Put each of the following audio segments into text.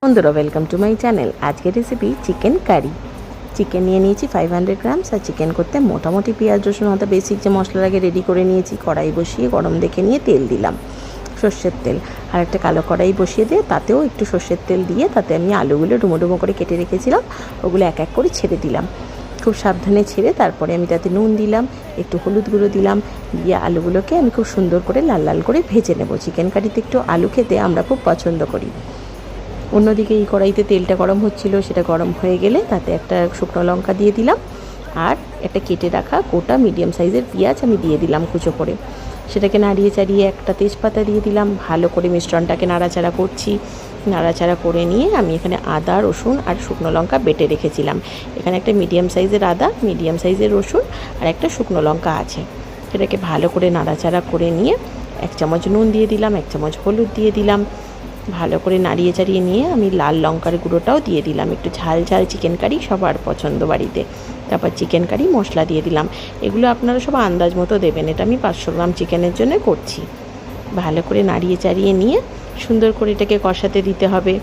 বন্ধুরা welcome to my channel. আজকের recipe chicken curry. Chicken নিয়ে নিয়েছি 500 গ্রামস। আর চিকেন করতে মোটামুটি পেঁয়াজ রসুন আদা বেসিক যে মশলার আগে রেডি করে নিয়েছি। কড়াই বসিয়ে গরম দেখে নিয়ে তেল দিলাম, সর্ষের তেল। আর একটা কালো কড়াই বসিয়ে দিয়ে তাতেও একটু সর্ষের তেল দিয়ে তাতে আমি আলুগুলো ডুমো ডুমো করে কেটে রেখেছিলাম, ওগুলো এক এক করে ছেড়ে দিলাম। খুব সাবধানে ছেড়ে তারপরে আমি তাতে নুন দিলাম, একটু হলুদ গুঁড়ো দিলাম, দিয়ে আলুগুলোকে আমি খুব সুন্দর করে লাল লাল করে ভেজে নেব। চিকেন কারিতে একটু আলু খেতে আমরা খুব পছন্দ করি। অন্যদিকে এই কড়াইতে তেলটা গরম হচ্ছিল, সেটা গরম হয়ে গেলে তাতে একটা শুকনো লঙ্কা দিয়ে দিলাম আর একটা কেটে রাখা গোটা মিডিয়াম সাইজের পেঁয়াজ আমি দিয়ে দিলাম কুচো করে। সেটাকে নাড়িয়ে চাড়িয়ে একটা তেজপাতা দিয়ে দিলাম। ভালো করে মিশ্রণটাকে নাড়াচাড়া করছি। নাড়াচাড়া করে নিয়ে আমি এখানে আদা রসুন আর শুকনো লঙ্কা বেটে রেখেছিলাম। এখানে একটা মিডিয়াম সাইজের আদা, মিডিয়াম সাইজের রসুন আর একটা শুকনো লঙ্কা আছে। সেটাকে ভালো করে নাড়াচাড়া করে নিয়ে 1 চামচ নুন দিয়ে দিলাম, 1 চামচ হলুদ দিয়ে দিলাম। ভালো করে নাড়িয়ে চাড়িয়ে নিয়ে আমি লাল লঙ্কার গুঁড়োটাও দিয়ে দিলাম। একটু ঝাল ঝাল চিকেন কারি সবার পছন্দ বাড়িতে। তারপর চিকেন কারি মশলা দিয়ে দিলাম। এগুলো আপনারা সব আন্দাজ মতো দেবেন, এটা আমি 500 গ্রাম চিকেনের জন্য করছি। ভালো করে নাড়িয়ে চাড়িয়ে নিয়ে সুন্দর করে এটাকে কষাতে দিতে হবে।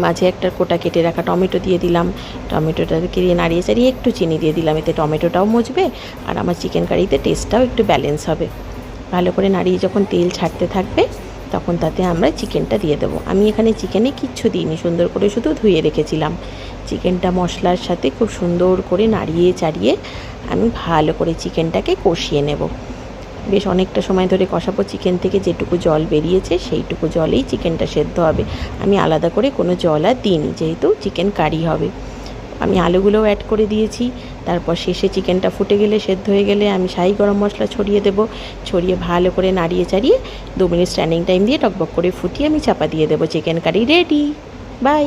মাঝে একটা কোটা কেটে রাখা টমেটো দিয়ে দিলাম। টমেটোটাকে দিয়ে নাড়িয়ে চাড়িয়ে একটু চিনি দিয়ে দিলাম, এতে টমেটোটাও মজবে আর আমার চিকেন কারিতে টেস্টটাও একটু ব্যালেন্স হবে। ভালো করে নাড়িয়ে যখন তেল ছাড়তে থাকবে তখন তাতে আমরা চিকেনটা দিয়ে দেবো। আমি এখানে চিকেনে কিচ্ছু দিইনি, সুন্দর করে শুধু ধুয়ে রেখেছিলাম। চিকেনটা মশলার সাথে খুব সুন্দর করে নাড়িয়ে চাড়িয়ে আমি ভালো করে চিকেনটাকে কষিয়ে নেব। বেশ অনেকটা সময় ধরে কষাবো। চিকেন থেকে যেটুকু জল বেরিয়েছে সেইটুকু জলেই চিকেনটা সেদ্ধ হবে। আমি আলাদা করে কোনো জল আর দিইনি, যেহেতু চিকেন কারি হবে। আমি আলুগুলোও অ্যাড করে দিয়েছি। তারপর শেষে চিকেনটা ফুটে গেলে, সেদ্ধ হয়ে গেলে আমি শাহি গরম মশলা ছড়িয়ে দেবো। ছড়িয়ে ভালো করে নাড়িয়ে চাড়িয়ে 2 মিনিট স্ট্যান্ডিং টাইম দিয়ে টকবক করে ফুটিয়ে আমি চাপা দিয়ে দেবো। Chicken curry ready. বাই।